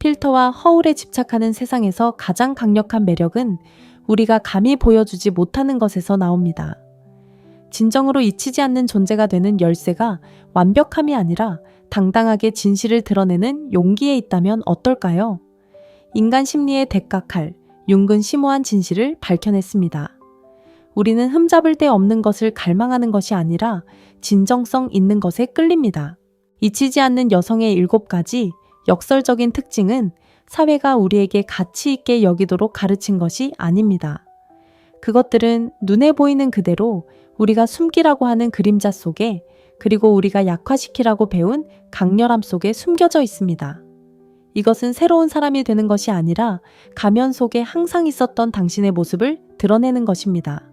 필터와 허울에 집착하는 세상에서 가장 강력한 매력은 우리가 감히 보여주지 못하는 것에서 나옵니다. 진정으로 잊히지 않는 존재가 되는 열쇠가 완벽함이 아니라 당당하게 진실을 드러내는 용기에 있다면 어떨까요? 인간 심리의 대각할, 융근 심오한 진실을 밝혀냈습니다. 우리는 흠잡을 데 없는 것을 갈망하는 것이 아니라 진정성 있는 것에 끌립니다. 잊히지 않는 여성의 7가지 역설적인 특징은 사회가 우리에게 가치 있게 여기도록 가르친 것이 아닙니다. 그것들은 눈에 보이는 그대로 우리가 숨기라고 하는 그림자 속에, 그리고 우리가 약화시키라고 배운 강렬함 속에 숨겨져 있습니다. 이것은 새로운 사람이 되는 것이 아니라 가면 속에 항상 있었던 당신의 모습을 드러내는 것입니다.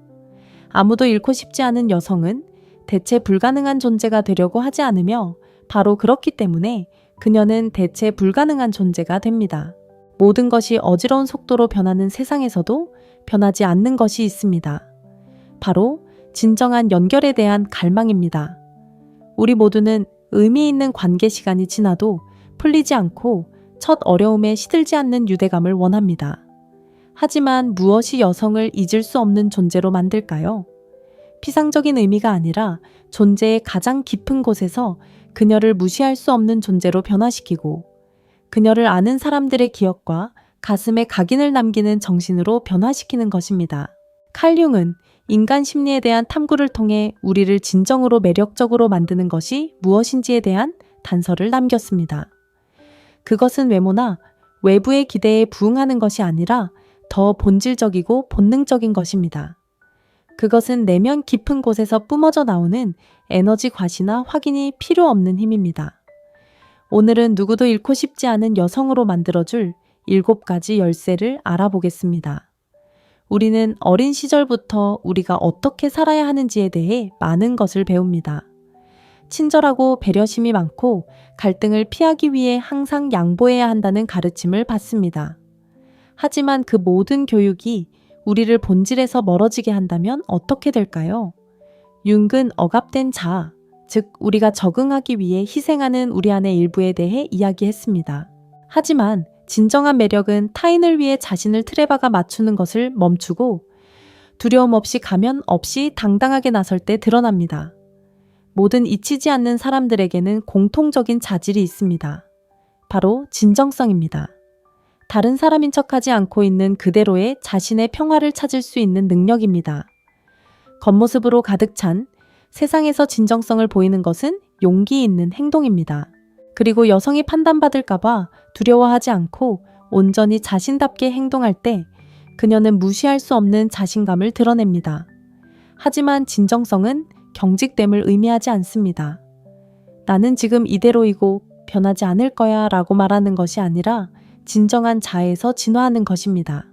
아무도 잃고 싶지 않은 여성은 대체 불가능한 존재가 되려고 하지 않으며 바로 그렇기 때문에 그녀는 대체 불가능한 존재가 됩니다. 모든 것이 어지러운 속도로 변하는 세상에서도 변하지 않는 것이 있습니다. 바로 진정한 연결에 대한 갈망입니다. 우리 모두는 의미 있는 관계 시간이 지나도 풀리지 않고 첫 어려움에 시들지 않는 유대감을 원합니다. 하지만 무엇이 여성을 잊을 수 없는 존재로 만들까요? 피상적인 의미가 아니라 존재의 가장 깊은 곳에서 그녀를 무시할 수 없는 존재로 변화시키고, 그녀를 아는 사람들의 기억과 가슴에 각인을 남기는 정신으로 변화시키는 것입니다. 칼 융은 인간 심리에 대한 탐구를 통해 우리를 진정으로 매력적으로 만드는 것이 무엇인지에 대한 단서를 남겼습니다. 그것은 외모나 외부의 기대에 부응하는 것이 아니라 더 본질적이고 본능적인 것입니다. 그것은 내면 깊은 곳에서 뿜어져 나오는 에너지 과시나 확인이 필요 없는 힘입니다. 오늘은 누구도 잃고 싶지 않은 여성으로 만들어줄 7가지 열쇠를 알아보겠습니다. 우리는 어린 시절부터 우리가 어떻게 살아야 하는지에 대해 많은 것을 배웁니다. 친절하고 배려심이 많고 갈등을 피하기 위해 항상 양보해야 한다는 가르침을 받습니다. 하지만 그 모든 교육이 우리를 본질에서 멀어지게 한다면 어떻게 될까요? 융은 억압된 자아, 즉 우리가 적응하기 위해 희생하는 우리 안의 일부에 대해 이야기했습니다. 하지만 진정한 매력은 타인을 위해 자신을 틀에 박아 맞추는 것을 멈추고 두려움 없이 가면 없이 당당하게 나설 때 드러납니다. 모든 잊히지 않는 사람들에게는 공통적인 자질이 있습니다. 바로 진정성입니다. 다른 사람인 척하지 않고 있는 그대로의 자신의 평화를 찾을 수 있는 능력입니다. 겉모습으로 가득 찬 세상에서 진정성을 보이는 것은 용기 있는 행동입니다. 그리고 여성이 판단받을까봐 두려워하지 않고 온전히 자신답게 행동할 때 그녀는 무시할 수 없는 자신감을 드러냅니다. 하지만 진정성은 경직됨을 의미하지 않습니다. 나는 지금 이대로이고 변하지 않을 거야 라고 말하는 것이 아니라 진정한 자아에서 진화하는 것입니다.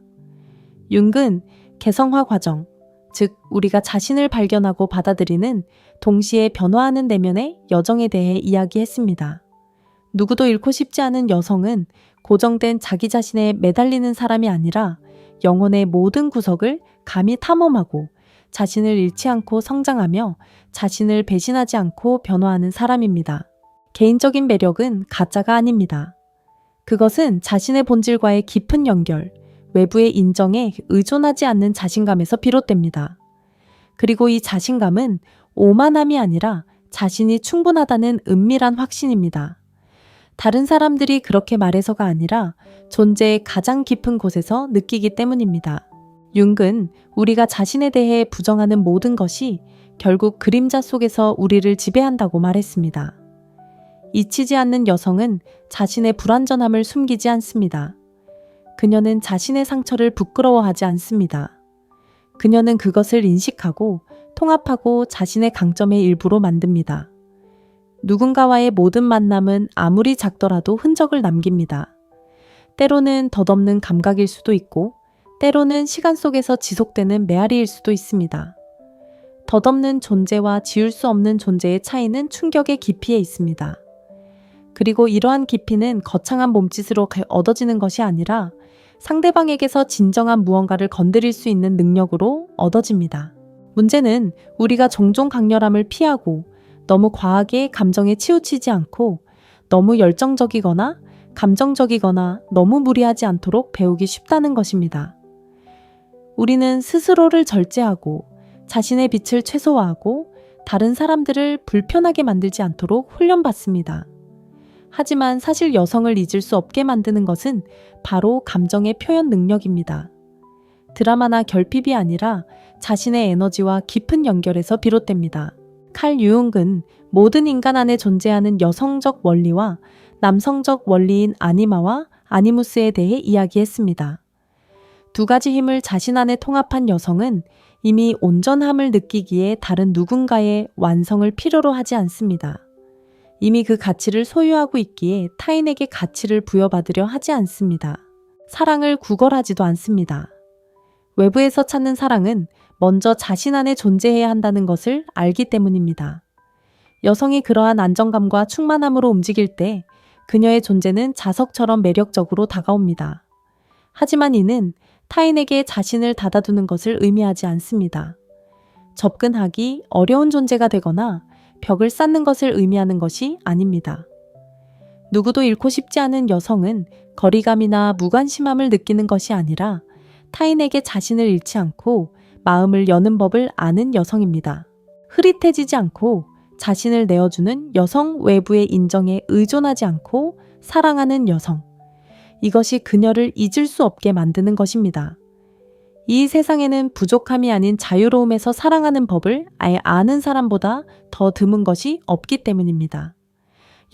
융은 개성화 과정, 즉 우리가 자신을 발견하고 받아들이는 동시에 변화하는 내면의 여정에 대해 이야기했습니다. 누구도 잃고 싶지 않은 여성은 고정된 자기 자신에 매달리는 사람이 아니라 영혼의 모든 구석을 감히 탐험하고 자신을 잃지 않고 성장하며 자신을 배신하지 않고 변화하는 사람입니다. 개인적인 매력은 가짜가 아닙니다. 그것은 자신의 본질과의 깊은 연결, 외부의 인정에 의존하지 않는 자신감에서 비롯됩니다. 그리고 이 자신감은 오만함이 아니라 자신이 충분하다는 은밀한 확신입니다. 다른 사람들이 그렇게 말해서가 아니라 존재의 가장 깊은 곳에서 느끼기 때문입니다. 융은 우리가 자신에 대해 부정하는 모든 것이 결국 그림자 속에서 우리를 지배한다고 말했습니다. 잊히지 않는 여성은 자신의 불완전함을 숨기지 않습니다. 그녀는 자신의 상처를 부끄러워하지 않습니다. 그녀는 그것을 인식하고 통합하고 자신의 강점의 일부로 만듭니다. 누군가와의 모든 만남은 아무리 작더라도 흔적을 남깁니다. 때로는 덧없는 감각일 수도 있고 때로는 시간 속에서 지속되는 메아리일 수도 있습니다. 덧없는 존재와 지울 수 없는 존재의 차이는 충격의 깊이에 있습니다. 그리고 이러한 깊이는 거창한 몸짓으로 얻어지는 것이 아니라 상대방에게서 진정한 무언가를 건드릴 수 있는 능력으로 얻어집니다. 문제는 우리가 종종 강렬함을 피하고 너무 과하게 감정에 치우치지 않고 너무 열정적이거나 감정적이거나 너무 무리하지 않도록 배우기 쉽다는 것입니다. 우리는 스스로를 절제하고 자신의 빛을 최소화하고 다른 사람들을 불편하게 만들지 않도록 훈련받습니다. 하지만 사실 여성을 잊을 수 없게 만드는 것은 바로 감정의 표현 능력입니다. 드라마나 결핍이 아니라 자신의 에너지와 깊은 연결에서 비롯됩니다. 칼 유응은 모든 인간 안에 존재하는 여성적 원리와 남성적 원리인 아니마와 아니무스에 대해 이야기했습니다. 두 가지 힘을 자신 안에 통합한 여성은 이미 온전함을 느끼기에 다른 누군가의 완성을 필요로 하지 않습니다. 이미 그 가치를 소유하고 있기에 타인에게 가치를 부여받으려 하지 않습니다. 사랑을 구걸하지도 않습니다. 외부에서 찾는 사랑은 먼저 자신 안에 존재해야 한다는 것을 알기 때문입니다. 여성이 그러한 안정감과 충만함으로 움직일 때 그녀의 존재는 자석처럼 매력적으로 다가옵니다. 하지만 이는 타인에게 자신을 닫아두는 것을 의미하지 않습니다. 접근하기 어려운 존재가 되거나 벽을 쌓는 것을 의미하는 것이 아닙니다. 누구도 잃고 싶지 않은 여성은 거리감이나 무관심함을 느끼는 것이 아니라 타인에게 자신을 잃지 않고 마음을 여는 법을 아는 여성입니다. 흐릿해지지 않고 자신을 내어주는 여성, 외부의 인정에 의존하지 않고 사랑하는 여성. 이것이 그녀를 잊을 수 없게 만드는 것입니다. 이 세상에는 부족함이 아닌 자유로움에서 사랑하는 법을 아예 아는 사람보다 더 드문 것이 없기 때문입니다.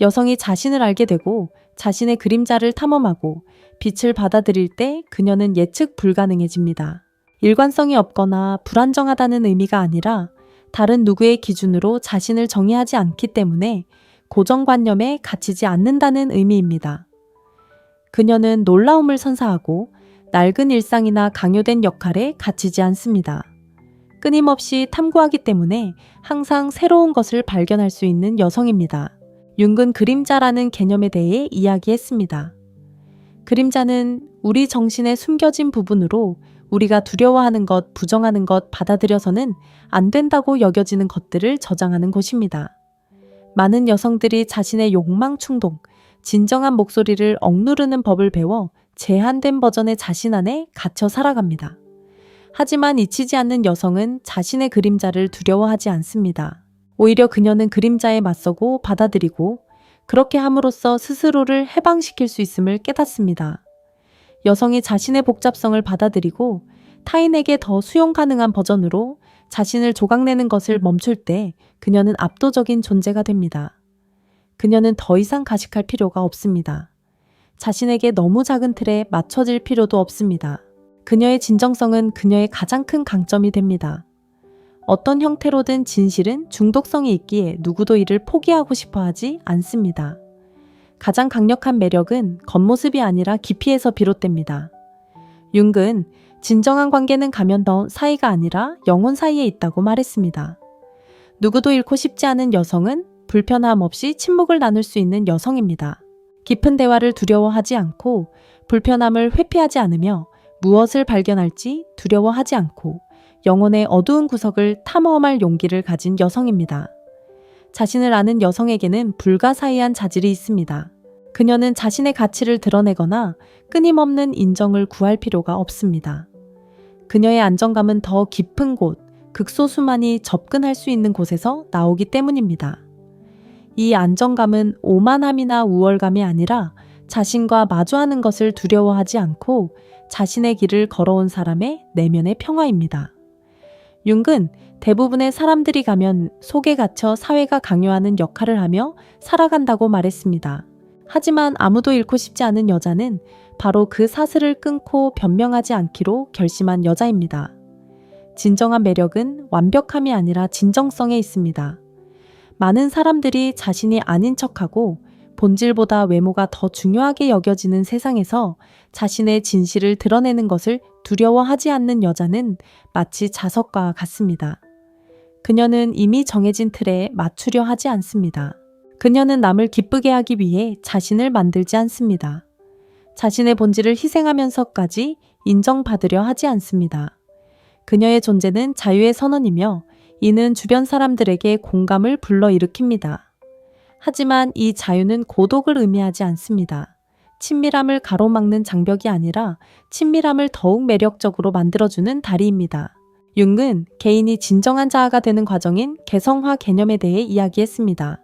여성이 자신을 알게 되고 자신의 그림자를 탐험하고 빛을 받아들일 때 그녀는 예측 불가능해집니다. 일관성이 없거나 불안정하다는 의미가 아니라 다른 누구의 기준으로 자신을 정의하지 않기 때문에 고정관념에 갇히지 않는다는 의미입니다. 그녀는 놀라움을 선사하고 낡은 일상이나 강요된 역할에 갇히지 않습니다. 끊임없이 탐구하기 때문에 항상 새로운 것을 발견할 수 있는 여성입니다. 융은 그림자라는 개념에 대해 이야기했습니다. 그림자는 우리 정신의 숨겨진 부분으로 우리가 두려워하는 것, 부정하는 것, 받아들여서는 안 된다고 여겨지는 것들을 저장하는 곳입니다. 많은 여성들이 자신의 욕망, 충동, 진정한 목소리를 억누르는 법을 배워 제한된 버전의 자신 안에 갇혀 살아갑니다. 하지만 잊히지 않는 여성은 자신의 그림자를 두려워하지 않습니다. 오히려 그녀는 그림자에 맞서고 받아들이고 그렇게 함으로써 스스로를 해방시킬 수 있음을 깨닫습니다. 여성이 자신의 복잡성을 받아들이고 타인에게 더 수용 가능한 버전으로 자신을 조각내는 것을 멈출 때 그녀는 압도적인 존재가 됩니다. 그녀는 더 이상 가식할 필요가 없습니다. 자신에게 너무 작은 틀에 맞춰질 필요도 없습니다. 그녀의 진정성은 그녀의 가장 큰 강점이 됩니다. 어떤 형태로든 진실은 중독성이 있기에 누구도 이를 포기하고 싶어 하지 않습니다. 가장 강력한 매력은 겉모습이 아니라 깊이에서 비롯됩니다. 융은 진정한 관계는 가면 더 사이가 아니라 영혼 사이에 있다고 말했습니다. 누구도 잃고 싶지 않은 여성은 불편함 없이 침묵을 나눌 수 있는 여성입니다. 깊은 대화를 두려워하지 않고 불편함을 회피하지 않으며 무엇을 발견할지 두려워하지 않고 영혼의 어두운 구석을 탐험할 용기를 가진 여성입니다. 자신을 아는 여성에게는 불가사의한 자질이 있습니다. 그녀는 자신의 가치를 드러내거나 끊임없는 인정을 구할 필요가 없습니다. 그녀의 안정감은 더 깊은 곳, 극소수만이 접근할 수 있는 곳에서 나오기 때문입니다. 이 안정감은 오만함이나 우월감이 아니라 자신과 마주하는 것을 두려워하지 않고 자신의 길을 걸어온 사람의 내면의 평화입니다. 융은 대부분의 사람들이 가면 속에 갇혀 사회가 강요하는 역할을 하며 살아간다고 말했습니다. 하지만 아무도 잃고 싶지 않은 여자는 바로 그 사슬을 끊고 변명하지 않기로 결심한 여자입니다. 진정한 매력은 완벽함이 아니라 진정성에 있습니다. 많은 사람들이 자신이 아닌 척하고 본질보다 외모가 더 중요하게 여겨지는 세상에서 자신의 진실을 드러내는 것을 두려워하지 않는 여자는 마치 자석과 같습니다. 그녀는 이미 정해진 틀에 맞추려 하지 않습니다. 그녀는 남을 기쁘게 하기 위해 자신을 만들지 않습니다. 자신의 본질을 희생하면서까지 인정받으려 하지 않습니다. 그녀의 존재는 자유의 선언이며 이는 주변 사람들에게 공감을 불러일으킵니다. 하지만 이 자유는 고독을 의미하지 않습니다. 친밀함을 가로막는 장벽이 아니라 친밀함을 더욱 매력적으로 만들어주는 다리입니다. 융은 개인이 진정한 자아가 되는 과정인 개성화 개념에 대해 이야기했습니다.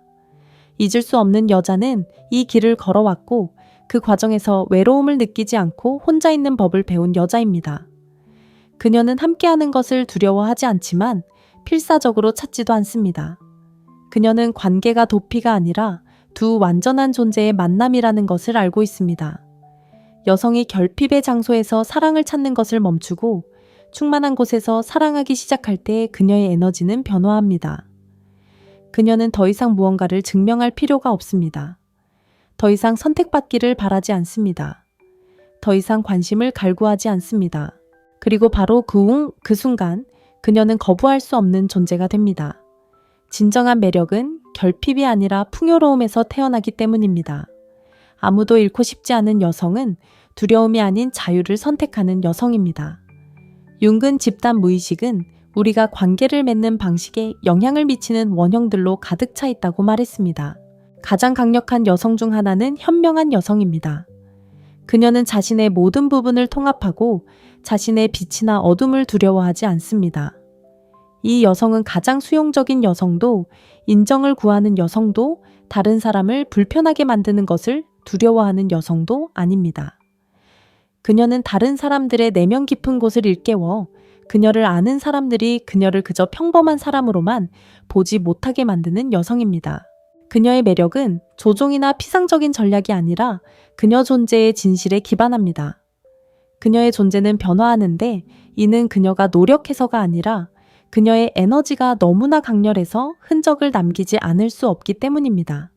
잊을 수 없는 여자는 이 길을 걸어왔고 그 과정에서 외로움을 느끼지 않고 혼자 있는 법을 배운 여자입니다. 그녀는 함께하는 것을 두려워하지 않지만 필사적으로 찾지도 않습니다. 그녀는 관계가 도피가 아니라 두 완전한 존재의 만남이라는 것을 알고 있습니다. 여성이 결핍의 장소에서 사랑을 찾는 것을 멈추고 충만한 곳에서 사랑하기 시작할 때 그녀의 에너지는 변화합니다. 그녀는 더 이상 무언가를 증명할 필요가 없습니다. 더 이상 선택받기를 바라지 않습니다. 더 이상 관심을 갈구하지 않습니다. 그리고 바로 그 순간 그녀는 거부할 수 없는 존재가 됩니다. 진정한 매력은 결핍이 아니라 풍요로움에서 태어나기 때문입니다. 아무도 잃고 싶지 않은 여성은 두려움이 아닌 자유를 선택하는 여성입니다. 융근 집단 무의식은 우리가 관계를 맺는 방식에 영향을 미치는 원형들로 가득 차 있다고 말했습니다. 가장 강력한 여성 중 하나는 현명한 여성입니다. 그녀는 자신의 모든 부분을 통합하고 자신의 빛이나 어둠을 두려워하지 않습니다. 이 여성은 가장 수용적인 여성도, 인정을 구하는 여성도, 다른 사람을 불편하게 만드는 것을 두려워하는 여성도 아닙니다. 그녀는 다른 사람들의 내면 깊은 곳을 일깨워 그녀를 아는 사람들이 그녀를 그저 평범한 사람으로만 보지 못하게 만드는 여성입니다. 그녀의 매력은 조종이나 피상적인 전략이 아니라 그녀 존재의 진실에 기반합니다. 그녀의 존재는 변화하는데 이는 그녀가 노력해서가 아니라 그녀의 에너지가 너무나 강렬해서 흔적을 남기지 않을 수 없기 때문입니다.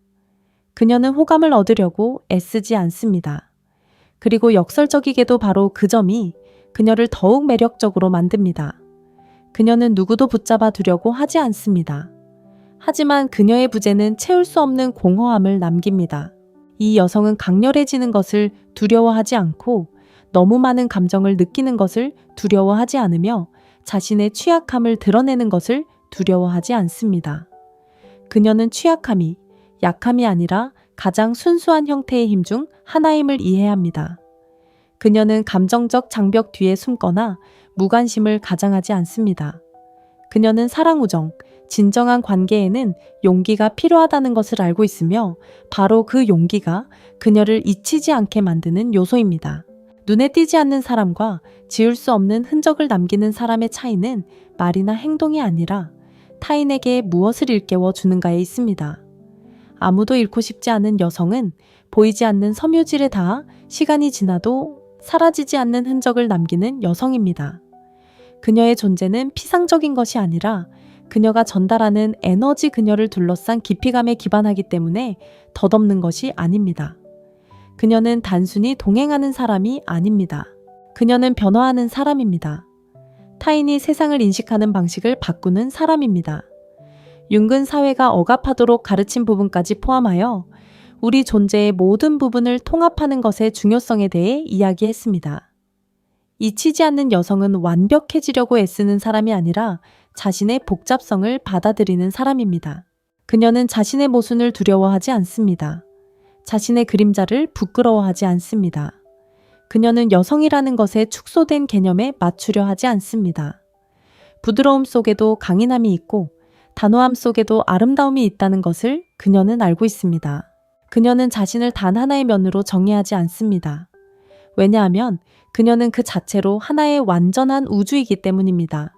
그녀는 호감을 얻으려고 애쓰지 않습니다. 그리고 역설적이게도 바로 그 점이 그녀를 더욱 매력적으로 만듭니다. 그녀는 누구도 붙잡아 두려고 하지 않습니다. 하지만 그녀의 부재는 채울 수 없는 공허함을 남깁니다. 이 여성은 강렬해지는 것을 두려워하지 않고 너무 많은 감정을 느끼는 것을 두려워하지 않으며 자신의 취약함을 드러내는 것을 두려워하지 않습니다. 그녀는 취약함이 약함이 아니라 가장 순수한 형태의 힘 중 하나임을 이해합니다. 그녀는 감정적 장벽 뒤에 숨거나 무관심을 가장하지 않습니다. 그녀는 사랑우정, 진정한 관계에는 용기가 필요하다는 것을 알고 있으며 바로 그 용기가 그녀를 잊히지 않게 만드는 요소입니다. 눈에 띄지 않는 사람과 지울 수 없는 흔적을 남기는 사람의 차이는 말이나 행동이 아니라 타인에게 무엇을 일깨워 주는가에 있습니다. 아무도 잃고 싶지 않은 여성은 보이지 않는 섬유질에 닿아 시간이 지나도 사라지지 않는 흔적을 남기는 여성입니다. 그녀의 존재는 피상적인 것이 아니라 그녀가 전달하는 에너지 그녀를 둘러싼 깊이감에 기반하기 때문에 덧없는 것이 아닙니다. 그녀는 단순히 동행하는 사람이 아닙니다. 그녀는 변화하는 사람입니다. 타인이 세상을 인식하는 방식을 바꾸는 사람입니다. 융근 사회가 억압하도록 가르친 부분까지 포함하여 우리 존재의 모든 부분을 통합하는 것의 중요성에 대해 이야기했습니다. 잊히지 않는 여성은 완벽해지려고 애쓰는 사람이 아니라 자신의 복잡성을 받아들이는 사람입니다. 그녀는 자신의 모순을 두려워하지 않습니다. 자신의 그림자를 부끄러워하지 않습니다. 그녀는 여성이라는 것에 축소된 개념에 맞추려 하지 않습니다. 부드러움 속에도 강인함이 있고 단호함 속에도 아름다움이 있다는 것을 그녀는 알고 있습니다. 그녀는 자신을 단 하나의 면으로 정의하지 않습니다. 왜냐하면 그녀는 그 자체로 하나의 완전한 우주이기 때문입니다.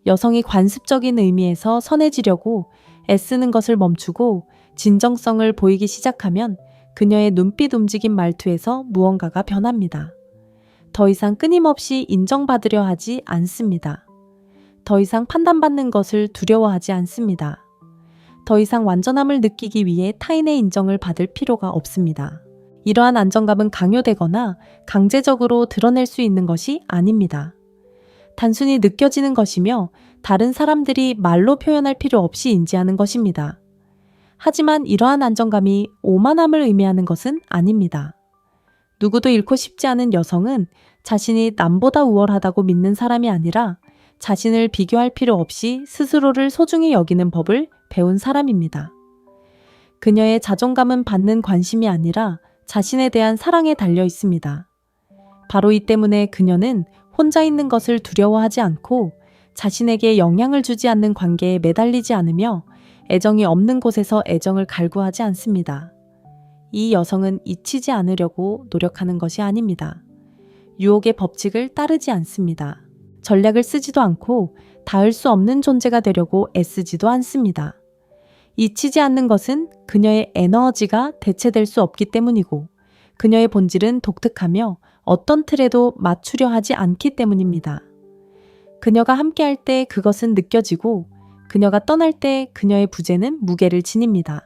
여성이 관습적인 의미에서 선해지려고 애쓰는 것을 멈추고 진정성을 보이기 시작하면 그녀의 눈빛 움직임 말투에서 무언가가 변합니다. 더 이상 끊임없이 인정받으려 하지 않습니다. 더 이상 판단받는 것을 두려워하지 않습니다. 더 이상 완전함을 느끼기 위해 타인의 인정을 받을 필요가 없습니다. 이러한 안정감은 강요되거나 강제적으로 드러낼 수 있는 것이 아닙니다. 단순히 느껴지는 것이며 다른 사람들이 말로 표현할 필요 없이 인지하는 것입니다. 하지만 이러한 안정감이 오만함을 의미하는 것은 아닙니다. 누구도 잃고 싶지 않은 여성은 자신이 남보다 우월하다고 믿는 사람이 아니라 자신을 비교할 필요 없이 스스로를 소중히 여기는 법을 배운 사람입니다. 그녀의 자존감은 받는 관심이 아니라 자신에 대한 사랑에 달려 있습니다. 바로 이 때문에 그녀는 혼자 있는 것을 두려워하지 않고 자신에게 영향을 주지 않는 관계에 매달리지 않으며 애정이 없는 곳에서 애정을 갈구하지 않습니다. 이 여성은 잊히지 않으려고 노력하는 것이 아닙니다. 유혹의 법칙을 따르지 않습니다. 전략을 쓰지도 않고 닿을 수 없는 존재가 되려고 애쓰지도 않습니다. 잊히지 않는 것은 그녀의 에너지가 대체될 수 없기 때문이고 그녀의 본질은 독특하며 어떤 틀에도 맞추려 하지 않기 때문입니다. 그녀가 함께할 때 그것은 느껴지고 그녀가 떠날 때 그녀의 부재는 무게를 지닙니다.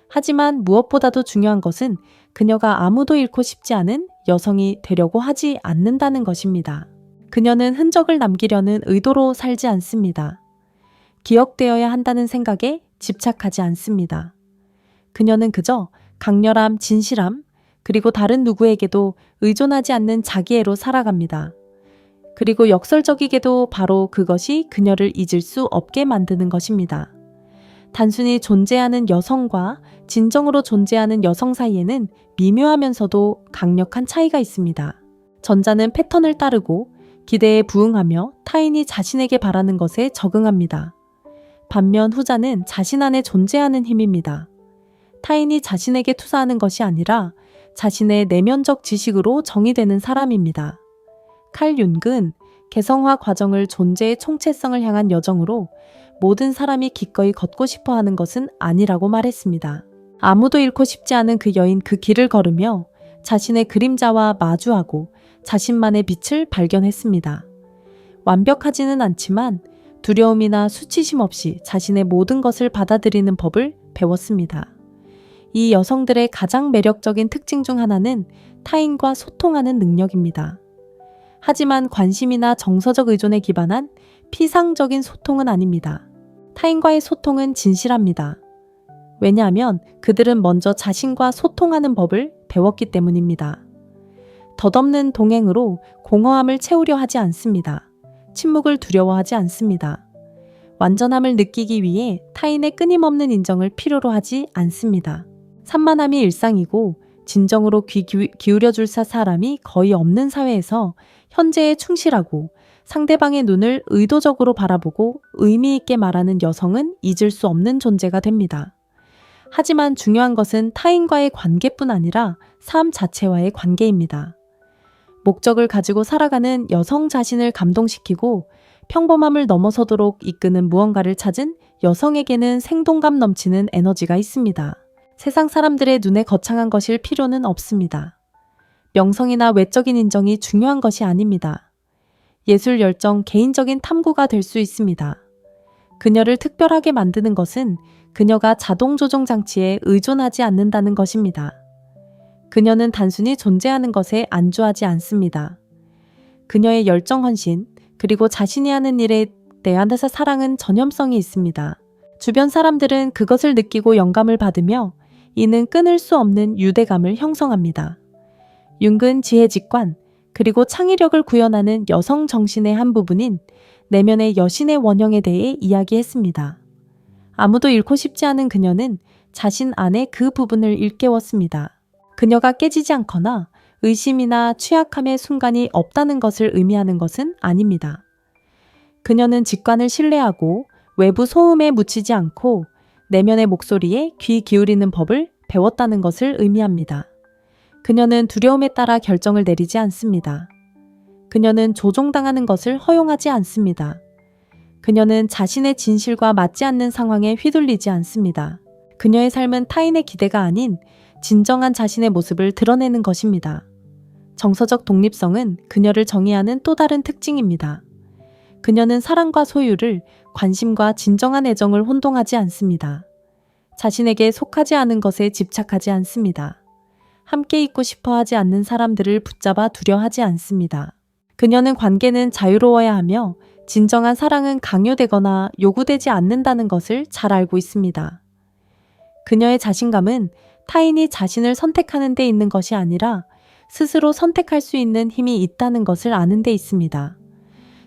하지만 무엇보다도 중요한 것은 그녀가 아무도 잃고 싶지 않은 여성이 되려고 하지 않는다는 것입니다. 그녀는 흔적을 남기려는 의도로 살지 않습니다. 기억되어야 한다는 생각에 집착하지 않습니다. 그녀는 그저 강렬함, 진실함, 그리고 다른 누구에게도 의존하지 않는 자기애로 살아갑니다. 그리고 역설적이게도 바로 그것이 그녀를 잊을 수 없게 만드는 것입니다. 단순히 존재하는 여성과 진정으로 존재하는 여성 사이에는 미묘하면서도 강력한 차이가 있습니다. 전자는 패턴을 따르고 기대에 부응하며 타인이 자신에게 바라는 것에 적응합니다. 반면 후자는 자신 안에 존재하는 힘입니다. 타인이 자신에게 투사하는 것이 아니라 자신의 내면적 지식으로 정의되는 사람입니다. 칼 융은 개성화 과정을 존재의 총체성을 향한 여정으로 모든 사람이 기꺼이 걷고 싶어 하는 것은 아니라고 말했습니다. 아무도 잃고 싶지 않은 그 여인 그 길을 걸으며 자신의 그림자와 마주하고 자신만의 빛을 발견했습니다. 완벽하지는 않지만 두려움이나 수치심 없이 자신의 모든 것을 받아들이는 법을 배웠습니다. 이 여성들의 가장 매력적인 특징 중 하나는 타인과 소통하는 능력입니다. 하지만 관심이나 정서적 의존에 기반한 피상적인 소통은 아닙니다. 타인과의 소통은 진실합니다. 왜냐하면 그들은 먼저 자신과 소통하는 법을 배웠기 때문입니다. 덧없는 동행으로 공허함을 채우려 하지 않습니다. 침묵을 두려워하지 않습니다. 완전함을 느끼기 위해 타인의 끊임없는 인정을 필요로 하지 않습니다. 산만함이 일상이고 진정으로 귀 기울여줄 사람이 거의 없는 사회에서 현재에 충실하고 상대방의 눈을 의도적으로 바라보고 의미 있게 말하는 여성은 잊을 수 없는 존재가 됩니다. 하지만 중요한 것은 타인과의 관계뿐 아니라 삶 자체와의 관계입니다. 목적을 가지고 살아가는 여성 자신을 감동시키고 평범함을 넘어서도록 이끄는 무언가를 찾은 여성에게는 생동감 넘치는 에너지가 있습니다. 세상 사람들의 눈에 거창한 것일 필요는 없습니다. 명성이나 외적인 인정이 중요한 것이 아닙니다. 예술 열정, 개인적인 탐구가 될 수 있습니다. 그녀를 특별하게 만드는 것은 그녀가 자동 조종 장치에 의존하지 않는다는 것입니다. 그녀는 단순히 존재하는 것에 안주하지 않습니다. 그녀의 열정, 헌신, 그리고 자신이 하는 일에 대한 사랑은 전염성이 있습니다. 주변 사람들은 그것을 느끼고 영감을 받으며 이는 끊을 수 없는 유대감을 형성합니다. 융은 지혜 직관, 그리고 창의력을 구현하는 여성 정신의 한 부분인 내면의 여신의 원형에 대해 이야기했습니다. 아무도 잃고 싶지 않은 그녀는 자신 안에 그 부분을 일깨웠습니다. 그녀가 깨지지 않거나 의심이나 취약함의 순간이 없다는 것을 의미하는 것은 아닙니다. 그녀는 직관을 신뢰하고 외부 소음에 묻히지 않고 내면의 목소리에 귀 기울이는 법을 배웠다는 것을 의미합니다. 그녀는 두려움에 따라 결정을 내리지 않습니다. 그녀는 조종당하는 것을 허용하지 않습니다. 그녀는 자신의 진실과 맞지 않는 상황에 휘둘리지 않습니다. 그녀의 삶은 타인의 기대가 아닌 진정한 자신의 모습을 드러내는 것입니다. 정서적 독립성은 그녀를 정의하는 또 다른 특징입니다. 그녀는 사랑과 소유를 관심과 진정한 애정을 혼동하지 않습니다. 자신에게 속하지 않은 것에 집착하지 않습니다. 함께 있고 싶어 하지 않는 사람들을 붙잡아 두려 하지 않습니다. 그녀는 관계는 자유로워야 하며 진정한 사랑은 강요되거나 요구되지 않는다는 것을 잘 알고 있습니다. 그녀의 자신감은 타인이 자신을 선택하는 데 있는 것이 아니라 스스로 선택할 수 있는 힘이 있다는 것을 아는 데 있습니다.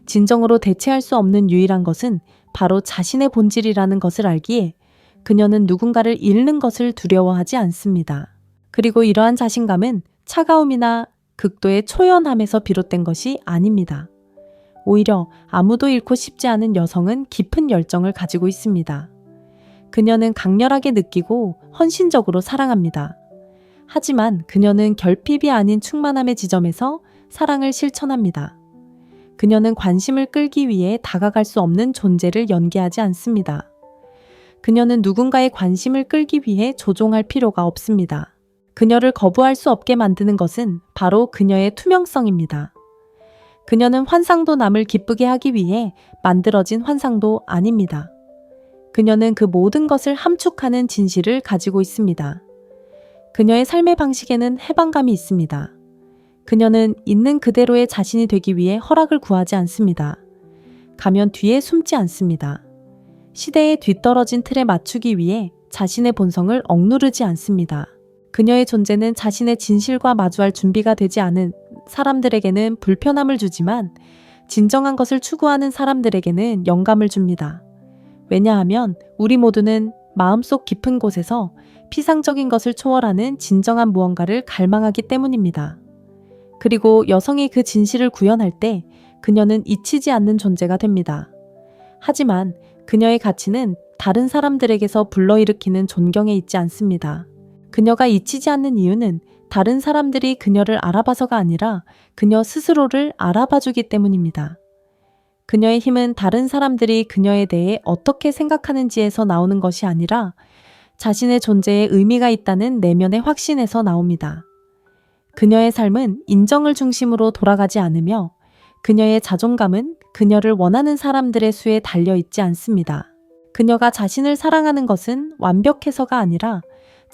진정으로 대체할 수 없는 유일한 것은 바로 자신의 본질이라는 것을 알기에 그녀는 누군가를 잃는 것을 두려워하지 않습니다. 그리고 이러한 자신감은 차가움이나 극도의 초연함에서 비롯된 것이 아닙니다. 오히려 아무도 잃고 싶지 않은 여성은 깊은 열정을 가지고 있습니다. 그녀는 강렬하게 느끼고 헌신적으로 사랑합니다. 하지만 그녀는 결핍이 아닌 충만함의 지점에서 사랑을 실천합니다. 그녀는 관심을 끌기 위해 다가갈 수 없는 존재를 연기하지 않습니다. 그녀는 누군가의 관심을 끌기 위해 조종할 필요가 없습니다. 그녀를 거부할 수 없게 만드는 것은 바로 그녀의 투명성입니다. 그녀는 환상도 남을 기쁘게 하기 위해 만들어진 환상도 아닙니다. 그녀는 그 모든 것을 함축하는 진실을 가지고 있습니다. 그녀의 삶의 방식에는 해방감이 있습니다. 그녀는 있는 그대로의 자신이 되기 위해 허락을 구하지 않습니다. 가면 뒤에 숨지 않습니다. 시대에 뒤떨어진 틀에 맞추기 위해 자신의 본성을 억누르지 않습니다. 그녀의 존재는 자신의 진실과 마주할 준비가 되지 않은 사람들에게는 불편함을 주지만 진정한 것을 추구하는 사람들에게는 영감을 줍니다. 왜냐하면 우리 모두는 마음속 깊은 곳에서 피상적인 것을 초월하는 진정한 무언가를 갈망하기 때문입니다. 그리고 여성이 그 진실을 구현할 때 그녀는 잊히지 않는 존재가 됩니다. 하지만 그녀의 가치는 다른 사람들에게서 불러일으키는 존경에 있지 않습니다. 그녀가 잊히지 않는 이유는 다른 사람들이 그녀를 알아봐서가 아니라 그녀 스스로를 알아봐주기 때문입니다. 그녀의 힘은 다른 사람들이 그녀에 대해 어떻게 생각하는지에서 나오는 것이 아니라 자신의 존재에 의미가 있다는 내면의 확신에서 나옵니다. 그녀의 삶은 인정을 중심으로 돌아가지 않으며 그녀의 자존감은 그녀를 원하는 사람들의 수에 달려있지 않습니다. 그녀가 자신을 사랑하는 것은 완벽해서가 아니라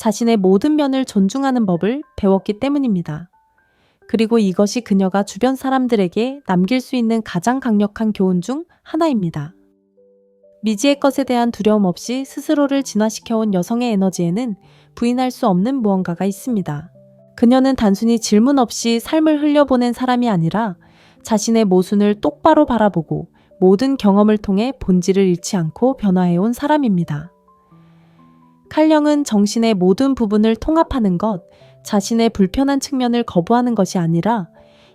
자신의 모든 면을 존중하는 법을 배웠기 때문입니다. 그리고 이것이 그녀가 주변 사람들에게 남길 수 있는 가장 강력한 교훈 중 하나입니다. 미지의 것에 대한 두려움 없이 스스로를 진화시켜온 여성의 에너지에는 부인할 수 없는 무언가가 있습니다. 그녀는 단순히 질문 없이 삶을 흘려보낸 사람이 아니라 자신의 모순을 똑바로 바라보고 모든 경험을 통해 본질을 잃지 않고 변화해온 사람입니다. 칼령은 정신의 모든 부분을 통합하는 것, 자신의 불편한 측면을 거부하는 것이 아니라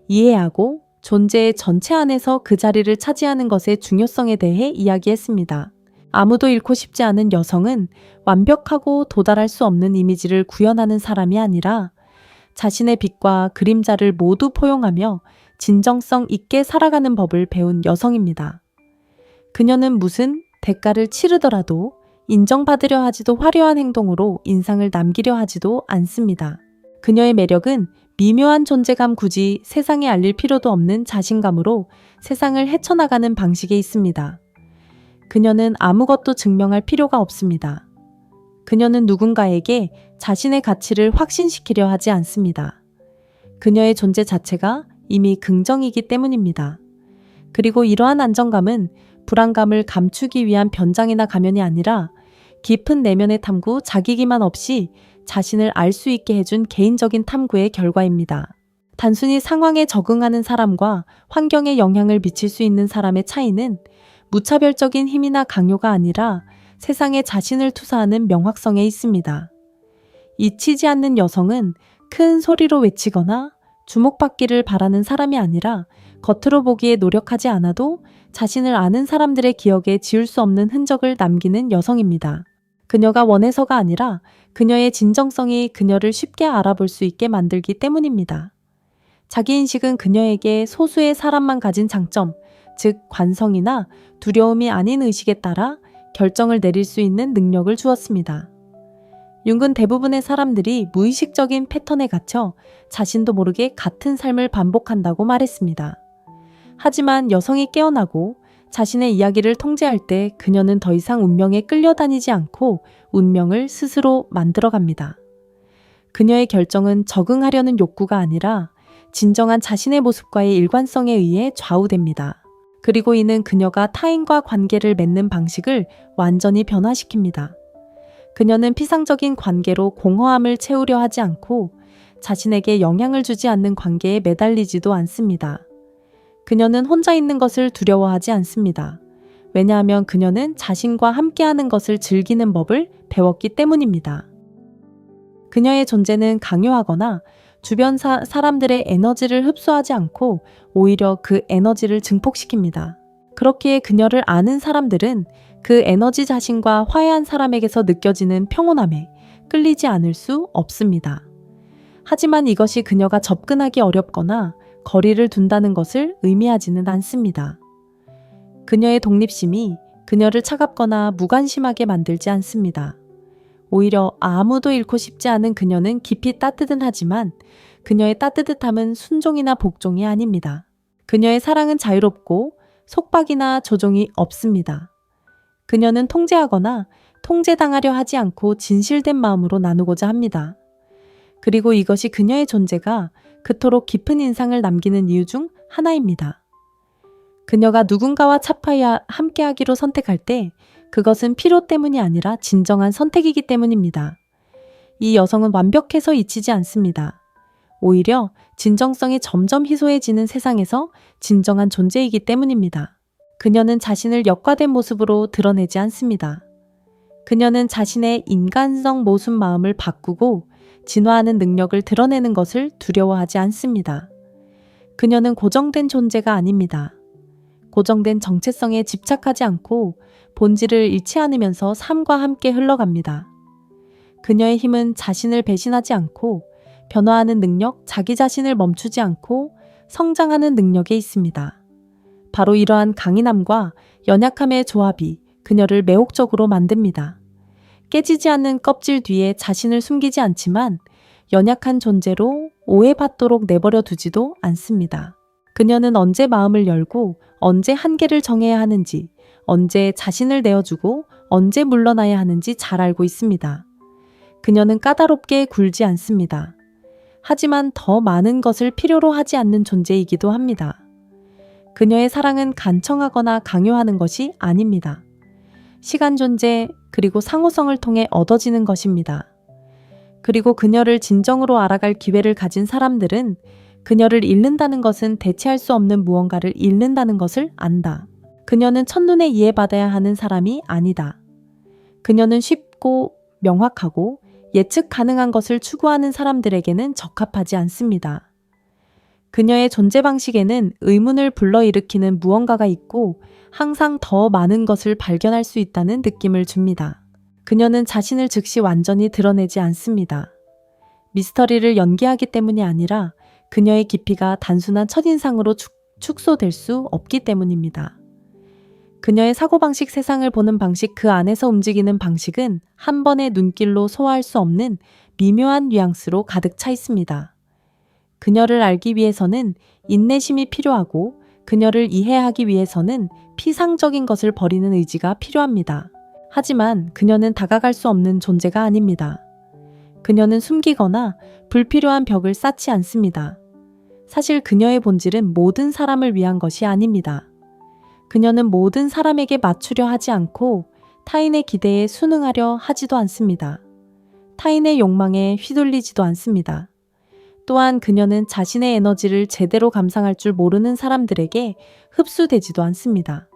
이해하고 존재의 전체 안에서 그 자리를 차지하는 것의 중요성에 대해 이야기했습니다. 아무도 잃고 싶지 않은 여성은 완벽하고 도달할 수 없는 이미지를 구현하는 사람이 아니라 자신의 빛과 그림자를 모두 포용하며 진정성 있게 살아가는 법을 배운 여성입니다. 그녀는 무슨 대가를 치르더라도 인정받으려 하지도 화려한 행동으로 인상을 남기려 하지도 않습니다. 그녀의 매력은 미묘한 존재감, 굳이 세상에 알릴 필요도 없는 자신감으로 세상을 헤쳐나가는 방식에 있습니다. 그녀는 아무것도 증명할 필요가 없습니다. 그녀는 누군가에게 자신의 가치를 확신시키려 하지 않습니다. 그녀의 존재 자체가 이미 긍정이기 때문입니다. 그리고 이러한 안정감은 불안감을 감추기 위한 변장이나 가면이 아니라 깊은 내면의 탐구, 자기 기만 없이 자신을 알 수 있게 해준 개인적인 탐구의 결과입니다. 단순히 상황에 적응하는 사람과 환경에 영향을 미칠 수 있는 사람의 차이는 무차별적인 힘이나 강요가 아니라 세상에 자신을 투사하는 명확성에 있습니다. 잊히지 않는 여성은 큰 소리로 외치거나 주목받기를 바라는 사람이 아니라 겉으로 보기에 노력하지 않아도 자신을 아는 사람들의 기억에 지울 수 없는 흔적을 남기는 여성입니다. 그녀가 원해서가 아니라 그녀의 진정성이 그녀를 쉽게 알아볼 수 있게 만들기 때문입니다. 자기인식은 그녀에게 소수의 사람만 가진 장점, 즉 관성이나 두려움이 아닌 의식에 따라 결정을 내릴 수 있는 능력을 주었습니다. 융은 대부분의 사람들이 무의식적인 패턴에 갇혀 자신도 모르게 같은 삶을 반복한다고 말했습니다. 하지만 여성이 깨어나고 자신의 이야기를 통제할 때 그녀는 더 이상 운명에 끌려다니지 않고 운명을 스스로 만들어갑니다. 그녀의 결정은 적응하려는 욕구가 아니라 진정한 자신의 모습과의 일관성에 의해 좌우됩니다. 그리고 이는 그녀가 타인과 관계를 맺는 방식을 완전히 변화시킵니다. 그녀는 피상적인 관계로 공허함을 채우려 하지 않고 자신에게 영향을 주지 않는 관계에 매달리지도 않습니다. 그녀는 혼자 있는 것을 두려워하지 않습니다. 왜냐하면 그녀는 자신과 함께하는 것을 즐기는 법을 배웠기 때문입니다. 그녀의 존재는 강요하거나 주변 사람들의 에너지를 흡수하지 않고 오히려 그 에너지를 증폭시킵니다. 그렇기에 그녀를 아는 사람들은 그 에너지 자신과 화해한 사람에게서 느껴지는 평온함에 끌리지 않을 수 없습니다. 하지만 이것이 그녀가 접근하기 어렵거나 거리를 둔다는 것을 의미하지는 않습니다. 그녀의 독립심이 그녀를 차갑거나 무관심하게 만들지 않습니다. 오히려 아무도 잃고 싶지 않은 그녀는 깊이 따뜻하지만 그녀의 따뜻함은 순종이나 복종이 아닙니다. 그녀의 사랑은 자유롭고 속박이나 조종이 없습니다. 그녀는 통제하거나 통제당하려 하지 않고 진실된 마음으로 나누고자 합니다. 그리고 이것이 그녀의 존재가 그토록 깊은 인상을 남기는 이유 중 하나입니다. 그녀가 누군가와 함께하기로 선택할 때 그것은 필요 때문이 아니라 진정한 선택이기 때문입니다. 이 여성은 완벽해서 잊히지 않습니다. 오히려 진정성이 점점 희소해지는 세상에서 진정한 존재이기 때문입니다. 그녀는 자신을 역과된 모습으로 드러내지 않습니다. 그녀는 자신의 인간성 모순 마음을 바꾸고 진화하는 능력을 드러내는 것을 두려워하지 않습니다. 그녀는 고정된 존재가 아닙니다. 고정된 정체성에 집착하지 않고 본질을 잃지 않으면서 삶과 함께 흘러갑니다. 그녀의 힘은 자신을 배신하지 않고 변화하는 능력, 자기 자신을 멈추지 않고 성장하는 능력에 있습니다. 바로 이러한 강인함과 연약함의 조합이 그녀를 매혹적으로 만듭니다. 깨지지 않는 껍질 뒤에 자신을 숨기지 않지만 연약한 존재로 오해받도록 내버려 두지도 않습니다. 그녀는 언제 마음을 열고 언제 한계를 정해야 하는지, 언제 자신을 내어주고 언제 물러나야 하는지 잘 알고 있습니다. 그녀는 까다롭게 굴지 않습니다. 하지만 더 많은 것을 필요로 하지 않는 존재이기도 합니다. 그녀의 사랑은 간청하거나 강요하는 것이 아닙니다. 시간 존재 그리고 상호성을 통해 얻어지는 것입니다. 그리고 그녀를 진정으로 알아갈 기회를 가진 사람들은 그녀를 잃는다는 것은 대체할 수 없는 무언가를 잃는다는 것을 안다. 그녀는 첫눈에 이해받아야 하는 사람이 아니다. 그녀는 쉽고 명확하고 예측 가능한 것을 추구하는 사람들에게는 적합하지 않습니다. 그녀의 존재 방식에는 의문을 불러일으키는 무언가가 있고 항상 더 많은 것을 발견할 수 있다는 느낌을 줍니다. 그녀는 자신을 즉시 완전히 드러내지 않습니다. 미스터리를 연기하기 때문이 아니라 그녀의 깊이가 단순한 첫인상으로 축소될 수 없기 때문입니다. 그녀의 사고방식, 세상을 보는 방식, 그 안에서 움직이는 방식은 한 번의 눈길로 소화할 수 없는 미묘한 뉘앙스로 가득 차 있습니다. 그녀를 알기 위해서는 인내심이 필요하고 그녀를 이해하기 위해서는 피상적인 것을 버리는 의지가 필요합니다. 하지만 그녀는 다가갈 수 없는 존재가 아닙니다. 그녀는 숨기거나 불필요한 벽을 쌓지 않습니다. 사실 그녀의 본질은 모든 사람을 위한 것이 아닙니다. 그녀는 모든 사람에게 맞추려 하지 않고 타인의 기대에 순응하려 하지도 않습니다. 타인의 욕망에 휘둘리지도 않습니다. 또한 그녀는 자신의 에너지를 제대로 감상할 줄 모르는 사람들에게 흡수되지도 않습니다.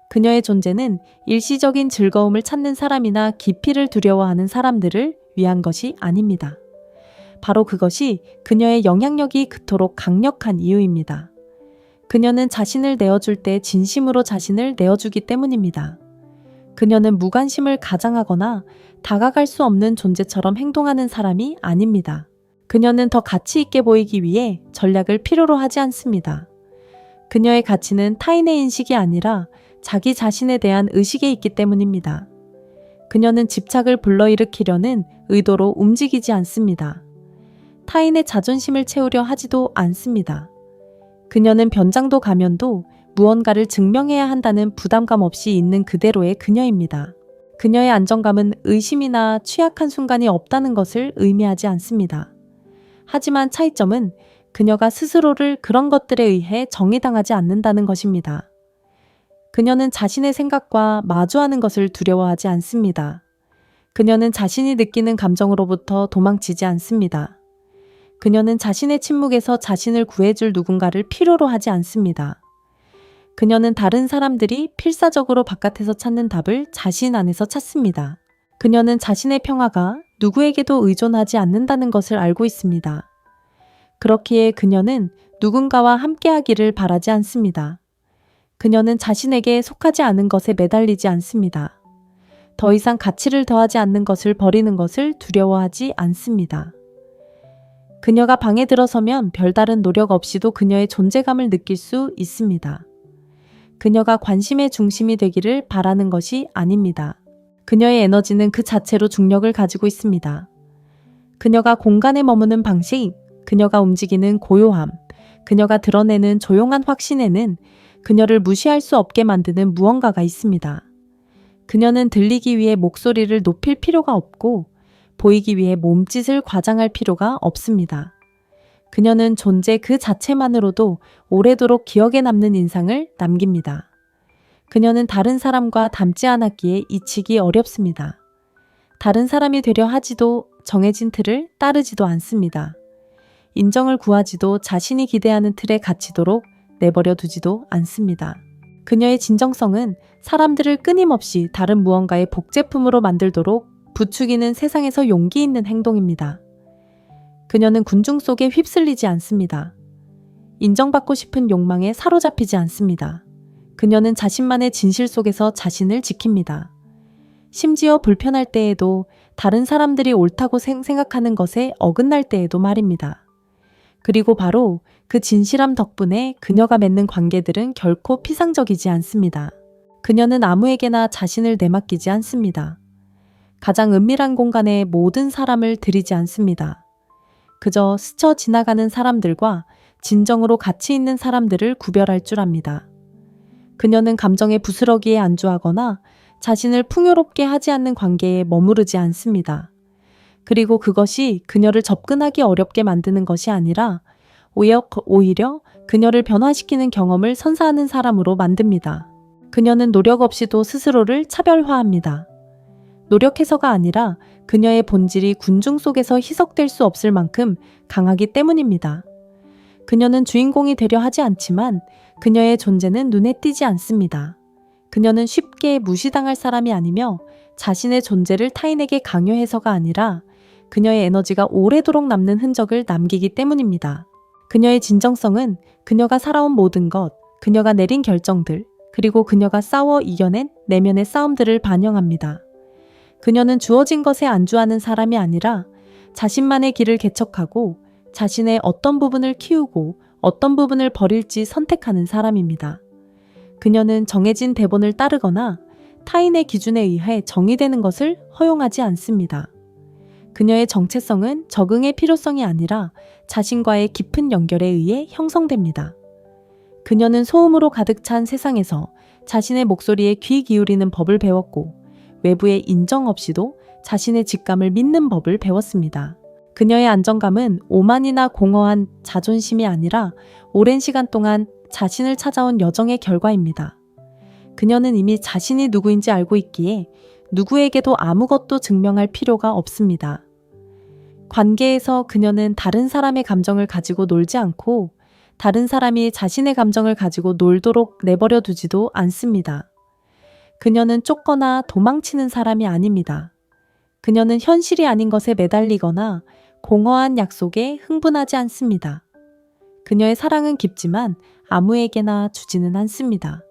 그녀의 존재는 일시적인 즐거움을 찾는 사람이나 깊이를 두려워하는 사람들을 위한 것이 아닙니다. 바로 그것이 그녀의 영향력이 그토록 강력한 이유입니다. 그녀는 자신을 내어줄 때 진심으로 자신을 내어주기 때문입니다. 그녀는 무관심을 가장하거나 다가갈 수 없는 존재처럼 행동하는 사람이 아닙니다. 그녀는 더 가치 있게 보이기 위해 전략을 필요로 하지 않습니다. 그녀의 가치는 타인의 인식이 아니라 자기 자신에 대한 의식에 있기 때문입니다. 그녀는 집착을 불러일으키려는 의도로 움직이지 않습니다. 타인의 자존심을 채우려 하지도 않습니다. 그녀는 변장도 가면도 무언가를 증명해야 한다는 부담감 없이 있는 그대로의 그녀입니다. 그녀의 안정감은 의심이나 취약한 순간이 없다는 것을 의미하지 않습니다. 하지만 차이점은 그녀가 스스로를 그런 것들에 의해 정의당하지 않는다는 것입니다. 그녀는 자신의 생각과 마주하는 것을 두려워하지 않습니다. 그녀는 자신이 느끼는 감정으로부터 도망치지 않습니다. 그녀는 자신의 침묵에서 자신을 구해줄 누군가를 필요로 하지 않습니다. 그녀는 다른 사람들이 필사적으로 바깥에서 찾는 답을 자신 안에서 찾습니다. 그녀는 자신의 평화가 누구에게도 의존하지 않는다는 것을 알고 있습니다. 그렇기에 그녀는 누군가와 함께하기를 바라지 않습니다. 그녀는 자신에게 속하지 않은 것에 매달리지 않습니다. 더 이상 가치를 더하지 않는 것을 버리는 것을 두려워하지 않습니다. 그녀가 방에 들어서면 별다른 노력 없이도 그녀의 존재감을 느낄 수 있습니다. 그녀가 관심의 중심이 되기를 바라는 것이 아닙니다. 그녀의 에너지는 그 자체로 중력을 가지고 있습니다. 그녀가 공간에 머무는 방식, 그녀가 움직이는 고요함, 그녀가 드러내는 조용한 확신에는 그녀를 무시할 수 없게 만드는 무언가가 있습니다. 그녀는 들리기 위해 목소리를 높일 필요가 없고 보이기 위해 몸짓을 과장할 필요가 없습니다. 그녀는 존재 그 자체만으로도 오래도록 기억에 남는 인상을 남깁니다. 그녀는 다른 사람과 닮지 않았기에 잊히기 어렵습니다. 다른 사람이 되려 하지도 정해진 틀을 따르지도 않습니다. 인정을 구하지도 자신이 기대하는 틀에 갇히도록 내버려 두지도 않습니다. 그녀의 진정성은 사람들을 끊임없이 다른 무언가의 복제품으로 만들도록 부추기는 세상에서 용기 있는 행동입니다. 그녀는 군중 속에 휩쓸리지 않습니다. 인정받고 싶은 욕망에 사로잡히지 않습니다. 그녀는 자신만의 진실 속에서 자신을 지킵니다. 심지어 불편할 때에도 다른 사람들이 옳다고 생각하는 것에 어긋날 때에도 말입니다. 그리고 바로 그 진실함 덕분에 그녀가 맺는 관계들은 결코 피상적이지 않습니다. 그녀는 아무에게나 자신을 내맡기지 않습니다. 가장 은밀한 공간에 모든 사람을 들이지 않습니다. 그저 스쳐 지나가는 사람들과 진정으로 가치 있는 사람들을 구별할 줄 압니다. 그녀는 감정의 부스러기에 안주하거나 자신을 풍요롭게 하지 않는 관계에 머무르지 않습니다. 그리고 그것이 그녀를 접근하기 어렵게 만드는 것이 아니라 오히려 그녀를 변화시키는 경험을 선사하는 사람으로 만듭니다. 그녀는 노력 없이도 스스로를 차별화합니다. 노력해서가 아니라 그녀의 본질이 군중 속에서 희석될 수 없을 만큼 강하기 때문입니다. 그녀는 주인공이 되려 하지 않지만 그녀의 존재는 눈에 띄지 않습니다. 그녀는 쉽게 무시당할 사람이 아니며 자신의 존재를 타인에게 강요해서가 아니라 그녀의 에너지가 오래도록 남는 흔적을 남기기 때문입니다. 그녀의 진정성은 그녀가 살아온 모든 것, 그녀가 내린 결정들, 그리고 그녀가 싸워 이겨낸 내면의 싸움들을 반영합니다. 그녀는 주어진 것에 안주하는 사람이 아니라 자신만의 길을 개척하고 자신의 어떤 부분을 키우고 어떤 부분을 버릴지 선택하는 사람입니다. 그녀는 정해진 대본을 따르거나 타인의 기준에 의해 정의되는 것을 허용하지 않습니다. 그녀의 정체성은 적응의 필요성이 아니라 자신과의 깊은 연결에 의해 형성됩니다. 그녀는 소음으로 가득 찬 세상에서 자신의 목소리에 귀 기울이는 법을 배웠고 외부의 인정 없이도 자신의 직감을 믿는 법을 배웠습니다. 그녀의 안정감은 오만이나 공허한 자존심이 아니라 오랜 시간 동안 자신을 찾아온 여정의 결과입니다. 그녀는 이미 자신이 누구인지 알고 있기에 누구에게도 아무것도 증명할 필요가 없습니다. 관계에서 그녀는 다른 사람의 감정을 가지고 놀지 않고 다른 사람이 자신의 감정을 가지고 놀도록 내버려 두지도 않습니다. 그녀는 쫓거나 도망치는 사람이 아닙니다. 그녀는 현실이 아닌 것에 매달리거나 공허한 약속에 흥분하지 않습니다. 그녀의 사랑은 깊지만 아무에게나 주지는 않습니다.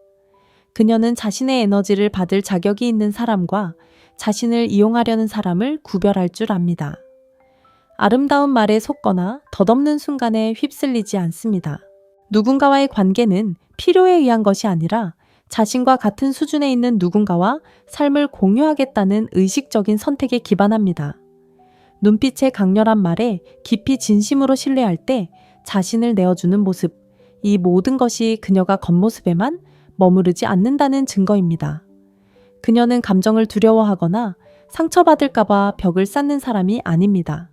그녀는 자신의 에너지를 받을 자격이 있는 사람과 자신을 이용하려는 사람을 구별할 줄 압니다. 아름다운 말에 속거나 덧없는 순간에 휩쓸리지 않습니다. 누군가와의 관계는 필요에 의한 것이 아니라 자신과 같은 수준에 있는 누군가와 삶을 공유하겠다는 의식적인 선택에 기반합니다. 눈빛의 강렬한 말에 깊이 진심으로 신뢰할 때 자신을 내어주는 모습, 이 모든 것이 그녀가 겉모습에만 머무르지 않는다는 증거입니다. 그녀는 감정을 두려워하거나 상처받을까봐 벽을 쌓는 사람이 아닙니다.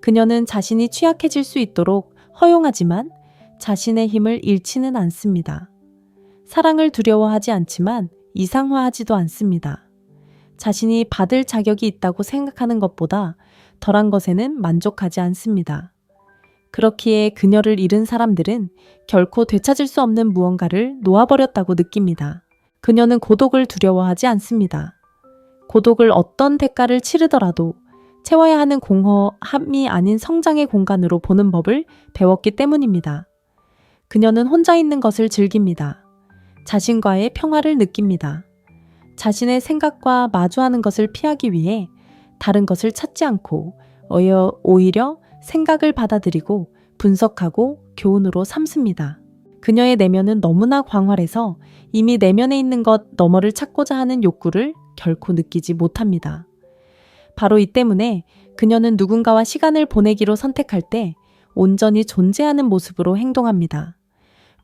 그녀는 자신이 취약해질 수 있도록 허용하지만 자신의 힘을 잃지는 않습니다. 사랑을 두려워하지 않지만 이상화하지도 않습니다. 자신이 받을 자격이 있다고 생각하는 것보다 덜한 것에는 만족하지 않습니다. 그렇기에 그녀를 잃은 사람들은 결코 되찾을 수 없는 무언가를 놓아버렸다고 느낍니다. 그녀는 고독을 두려워하지 않습니다. 고독을 어떤 대가를 치르더라도 채워야 하는 공허함이 아닌 성장의 공간으로 보는 법을 배웠기 때문입니다. 그녀는 혼자 있는 것을 즐깁니다. 자신과의 평화를 느낍니다. 자신의 생각과 마주하는 것을 피하기 위해 다른 것을 찾지 않고 오히려 생각을 받아들이고 분석하고 교훈으로 삼습니다. 그녀의 내면은 너무나 광활해서 이미 내면에 있는 것 너머를 찾고자 하는 욕구를 결코 느끼지 못합니다. 바로 이 때문에 그녀는 누군가와 시간을 보내기로 선택할 때 온전히 존재하는 모습으로 행동합니다.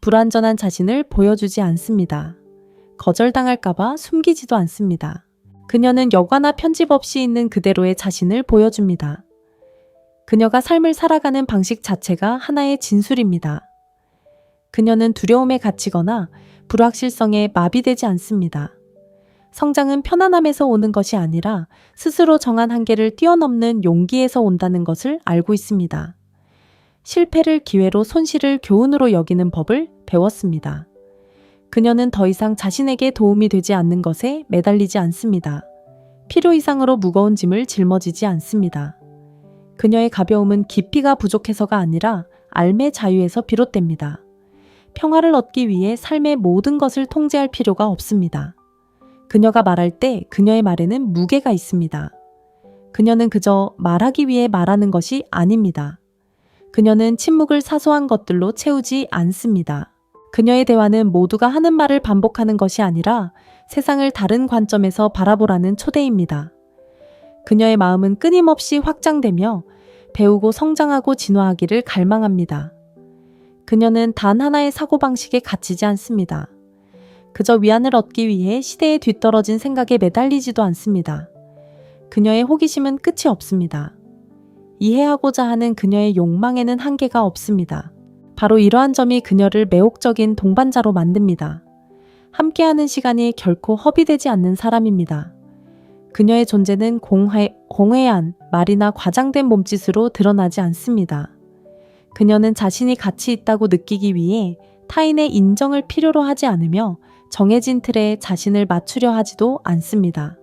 불완전한 자신을 보여주지 않습니다. 거절당할까봐 숨기지도 않습니다. 그녀는 여과나 편집 없이 있는 그대로의 자신을 보여줍니다. 그녀가 삶을 살아가는 방식 자체가 하나의 진술입니다. 그녀는 두려움에 갇히거나 불확실성에 마비되지 않습니다. 성장은 편안함에서 오는 것이 아니라 스스로 정한 한계를 뛰어넘는 용기에서 온다는 것을 알고 있습니다. 실패를 기회로 손실을 교훈으로 여기는 법을 배웠습니다. 그녀는 더 이상 자신에게 도움이 되지 않는 것에 매달리지 않습니다. 필요 이상으로 무거운 짐을 짊어지지 않습니다. 그녀의 가벼움은 깊이가 부족해서가 아니라 삶의 자유에서 비롯됩니다. 평화를 얻기 위해 삶의 모든 것을 통제할 필요가 없습니다. 그녀가 말할 때 그녀의 말에는 무게가 있습니다. 그녀는 그저 말하기 위해 말하는 것이 아닙니다. 그녀는 침묵을 사소한 것들로 채우지 않습니다. 그녀의 대화는 모두가 하는 말을 반복하는 것이 아니라 세상을 다른 관점에서 바라보라는 초대입니다. 그녀의 마음은 끊임없이 확장되며 배우고 성장하고 진화하기를 갈망합니다. 그녀는 단 하나의 사고방식에 갇히지 않습니다. 그저 위안을 얻기 위해 시대에 뒤떨어진 생각에 매달리지도 않습니다. 그녀의 호기심은 끝이 없습니다. 이해하고자 하는 그녀의 욕망에는 한계가 없습니다. 바로 이러한 점이 그녀를 매혹적인 동반자로 만듭니다. 함께하는 시간이 결코 허비되지 않는 사람입니다. 그녀의 존재는 공회한 말이나 과장된 몸짓으로 드러나지 않습니다. 그녀는 자신이 가치 있다고 느끼기 위해 타인의 인정을 필요로 하지 않으며 정해진 틀에 자신을 맞추려 하지도 않습니다.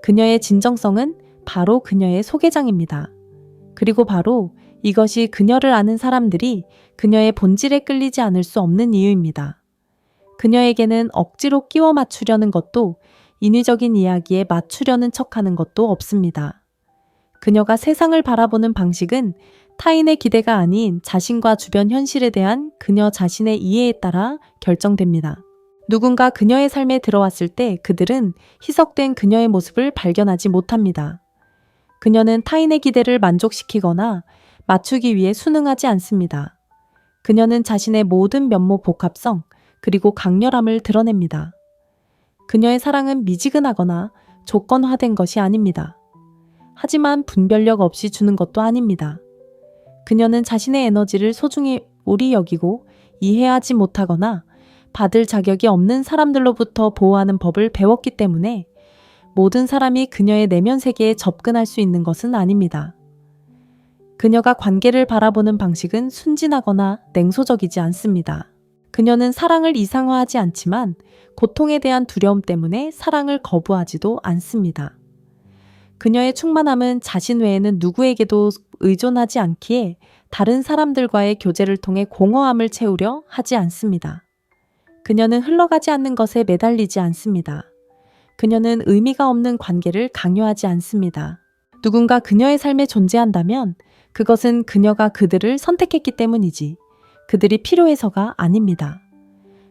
그녀의 진정성은 바로 그녀의 소개장입니다. 그리고 바로 이것이 그녀를 아는 사람들이 그녀의 본질에 끌리지 않을 수 없는 이유입니다. 그녀에게는 억지로 끼워 맞추려는 것도 인위적인 이야기에 맞추려는 척하는 것도 없습니다. 그녀가 세상을 바라보는 방식은 타인의 기대가 아닌 자신과 주변 현실에 대한 그녀 자신의 이해에 따라 결정됩니다. 누군가 그녀의 삶에 들어왔을 때 그들은 희석된 그녀의 모습을 발견하지 못합니다. 그녀는 타인의 기대를 만족시키거나 맞추기 위해 순응하지 않습니다. 그녀는 자신의 모든 면모 복합성 그리고 강렬함을 드러냅니다. 그녀의 사랑은 미지근하거나 조건화된 것이 아닙니다. 하지만 분별력 없이 주는 것도 아닙니다. 그녀는 자신의 에너지를 소중히 오리 여기고 이해하지 못하거나 받을 자격이 없는 사람들로부터 보호하는 법을 배웠기 때문에 모든 사람이 그녀의 내면 세계에 접근할 수 있는 것은 아닙니다. 그녀가 관계를 바라보는 방식은 순진하거나 냉소적이지 않습니다. 그녀는 사랑을 이상화하지 않지만 고통에 대한 두려움 때문에 사랑을 거부하지도 않습니다. 그녀의 충만함은 자신 외에는 누구에게도 의존하지 않기에 다른 사람들과의 교제를 통해 공허함을 채우려 하지 않습니다. 그녀는 흘러가지 않는 것에 매달리지 않습니다. 그녀는 의미가 없는 관계를 강요하지 않습니다. 누군가 그녀의 삶에 존재한다면 그것은 그녀가 그들을 선택했기 때문이지 그들이 필요해서가 아닙니다.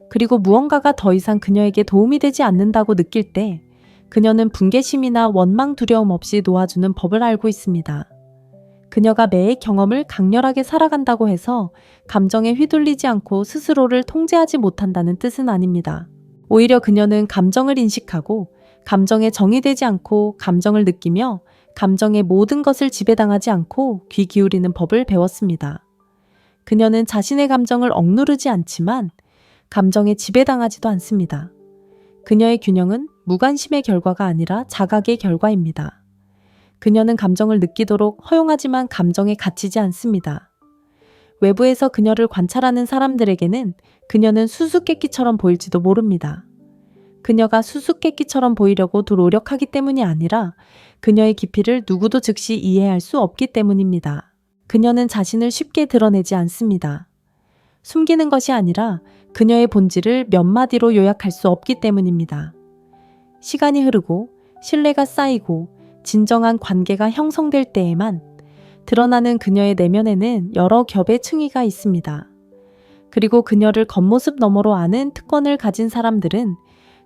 그리고 무언가가 더 이상 그녀에게 도움이 되지 않는다고 느낄 때 그녀는 분개심이나 원망 두려움 없이 놓아주는 법을 알고 있습니다. 그녀가 매의 경험을 강렬하게 살아간다고 해서 감정에 휘둘리지 않고 스스로를 통제하지 못한다는 뜻은 아닙니다. 오히려 그녀는 감정을 인식하고 감정에 정의되지 않고 감정을 느끼며 감정의 모든 것을 지배당하지 않고 귀 기울이는 법을 배웠습니다. 그녀는 자신의 감정을 억누르지 않지만 감정에 지배당하지도 않습니다. 그녀의 균형은 무관심의 결과가 아니라 자각의 결과입니다. 그녀는 감정을 느끼도록 허용하지만 감정에 갇히지 않습니다. 외부에서 그녀를 관찰하는 사람들에게는 그녀는 수수께끼처럼 보일지도 모릅니다. 그녀가 수수께끼처럼 보이려고 노력하기 때문이 아니라 그녀의 깊이를 누구도 즉시 이해할 수 없기 때문입니다. 그녀는 자신을 쉽게 드러내지 않습니다. 숨기는 것이 아니라 그녀의 본질을 몇 마디로 요약할 수 없기 때문입니다. 시간이 흐르고 신뢰가 쌓이고 진정한 관계가 형성될 때에만 드러나는 그녀의 내면에는 여러 겹의 층위가 있습니다. 그리고 그녀를 겉모습 너머로 아는 특권을 가진 사람들은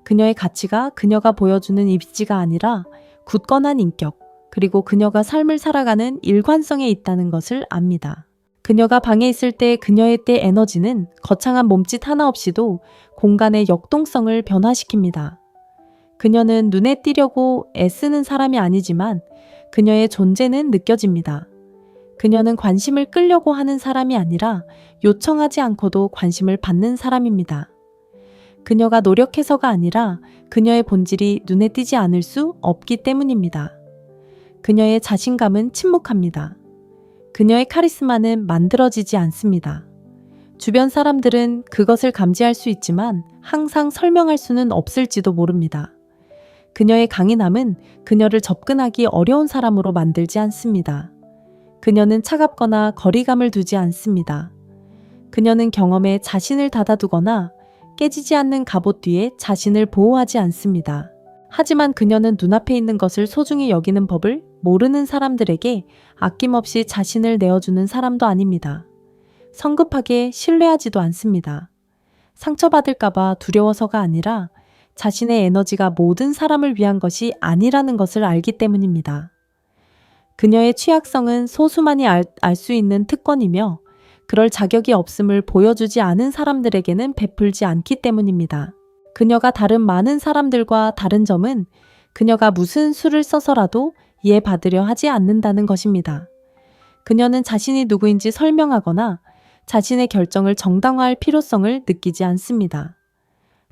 그녀의 가치가 그녀가 보여주는 이미지가 아니라 굳건한 인격, 그리고 그녀가 삶을 살아가는 일관성에 있다는 것을 압니다. 그녀가 방에 있을 때 그녀의 때 에너지는 거창한 몸짓 하나 없이도 공간의 역동성을 변화시킵니다. 그녀는 눈에 띄려고 애쓰는 사람이 아니지만 그녀의 존재는 느껴집니다. 그녀는 관심을 끌려고 하는 사람이 아니라 요청하지 않고도 관심을 받는 사람입니다. 그녀가 노력해서가 아니라 그녀의 본질이 눈에 띄지 않을 수 없기 때문입니다. 그녀의 자신감은 침묵합니다. 그녀의 카리스마는 만들어지지 않습니다. 주변 사람들은 그것을 감지할 수 있지만 항상 설명할 수는 없을지도 모릅니다. 그녀의 강인함은 그녀를 접근하기 어려운 사람으로 만들지 않습니다. 그녀는 차갑거나 거리감을 두지 않습니다. 그녀는 경험에 자신을 닫아두거나 깨지지 않는 갑옷 뒤에 자신을 보호하지 않습니다. 하지만 그녀는 눈앞에 있는 것을 소중히 여기는 법을 모르는 사람들에게 아낌없이 자신을 내어주는 사람도 아닙니다. 성급하게 신뢰하지도 않습니다. 상처받을까봐 두려워서가 아니라 자신의 에너지가 모든 사람을 위한 것이 아니라는 것을 알기 때문입니다. 그녀의 취약성은 소수만이 알 수 있는 특권이며 그럴 자격이 없음을 보여주지 않은 사람들에게는 베풀지 않기 때문입니다. 그녀가 다른 많은 사람들과 다른 점은 그녀가 무슨 수를 써서라도 이해받으려 하지 않는다는 것입니다. 그녀는 자신이 누구인지 설명하거나 자신의 결정을 정당화할 필요성을 느끼지 않습니다.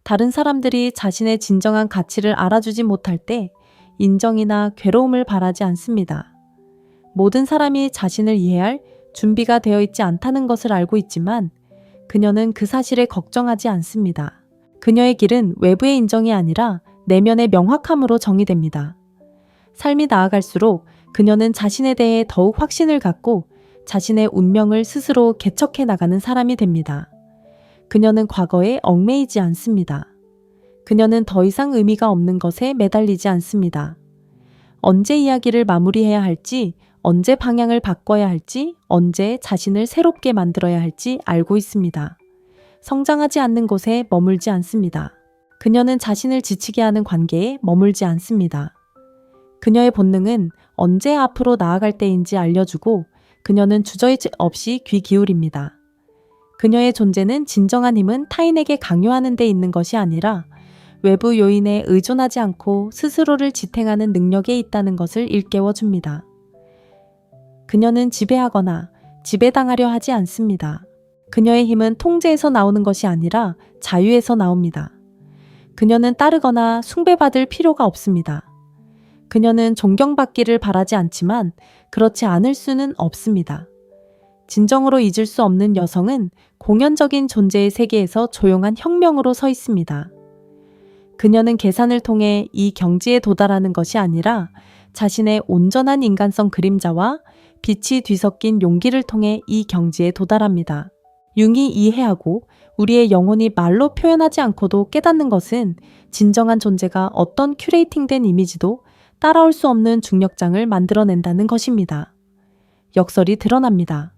다른 사람들이 자신의 진정한 가치를 알아주지 못할 때 인정이나 괴로움을 바라지 않습니다. 모든 사람이 자신을 이해할 준비가 되어 있지 않다는 것을 알고 있지만 그녀는 그 사실에 걱정하지 않습니다. 그녀의 길은 외부의 인정이 아니라 내면의 명확함으로 정의됩니다. 삶이 나아갈수록 그녀는 자신에 대해 더욱 확신을 갖고 자신의 운명을 스스로 개척해 나가는 사람이 됩니다. 그녀는 과거에 얽매이지 않습니다. 그녀는 더 이상 의미가 없는 것에 매달리지 않습니다. 언제 이야기를 마무리해야 할지, 언제 방향을 바꿔야 할지, 언제 자신을 새롭게 만들어야 할지 알고 있습니다. 성장하지 않는 곳에 머물지 않습니다. 그녀는 자신을 지치게 하는 관계에 머물지 않습니다. 그녀의 본능은 언제 앞으로 나아갈 때인지 알려주고 그녀는 주저의지 없이 귀 기울입니다. 그녀의 존재는 진정한 힘은 타인에게 강요하는 데 있는 것이 아니라 외부 요인에 의존하지 않고 스스로를 지탱하는 능력에 있다는 것을 일깨워줍니다. 그녀는 지배하거나 지배당하려 하지 않습니다. 그녀의 힘은 통제에서 나오는 것이 아니라 자유에서 나옵니다. 그녀는 따르거나 숭배받을 필요가 없습니다. 그녀는 존경받기를 바라지 않지만 그렇지 않을 수는 없습니다. 진정으로 잊을 수 없는 여성은 공연적인 존재의 세계에서 조용한 혁명으로 서 있습니다. 그녀는 계산을 통해 이 경지에 도달하는 것이 아니라 자신의 온전한 인간성 그림자와 빛이 뒤섞인 용기를 통해 이 경지에 도달합니다. 융이 이해하고 우리의 영혼이 말로 표현하지 않고도 깨닫는 것은 진정한 존재가 어떤 큐레이팅된 이미지도 따라올 수 없는 중력장을 만들어낸다는 것입니다. 역설이 드러납니다.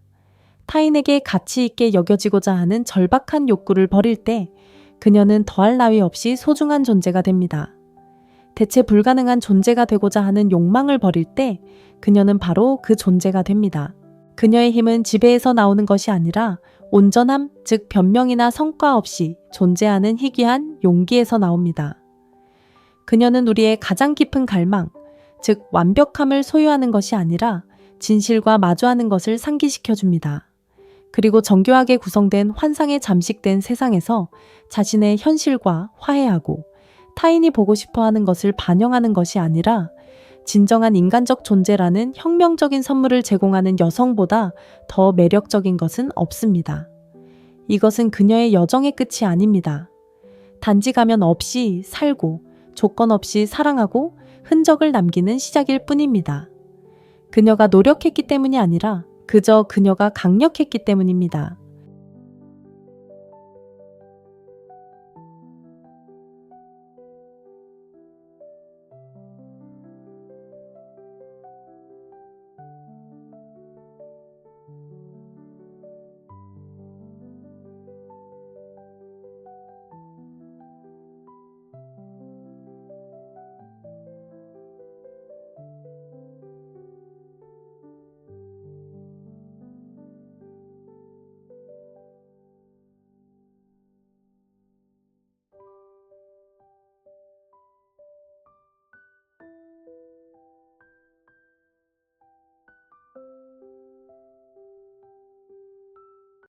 타인에게 가치 있게 여겨지고자 하는 절박한 욕구를 버릴 때 그녀는 더할 나위 없이 소중한 존재가 됩니다. 대체 불가능한 존재가 되고자 하는 욕망을 버릴 때 그녀는 바로 그 존재가 됩니다. 그녀의 힘은 지배에서 나오는 것이 아니라 온전함, 즉 변명이나 성과 없이 존재하는 희귀한 용기에서 나옵니다. 그녀는 우리의 가장 깊은 갈망, 즉 완벽함을 소유하는 것이 아니라 진실과 마주하는 것을 상기시켜줍니다. 그리고 정교하게 구성된 환상에 잠식된 세상에서 자신의 현실과 화해하고 타인이 보고 싶어하는 것을 반영하는 것이 아니라 진정한 인간적 존재라는 혁명적인 선물을 제공하는 여성보다 더 매력적인 것은 없습니다. 이것은 그녀의 여정의 끝이 아닙니다. 단지 가면 없이 살고 조건 없이 사랑하고 흔적을 남기는 시작일 뿐입니다. 그녀가 노력했기 때문이 아니라 그저 그녀가 강력했기 때문입니다.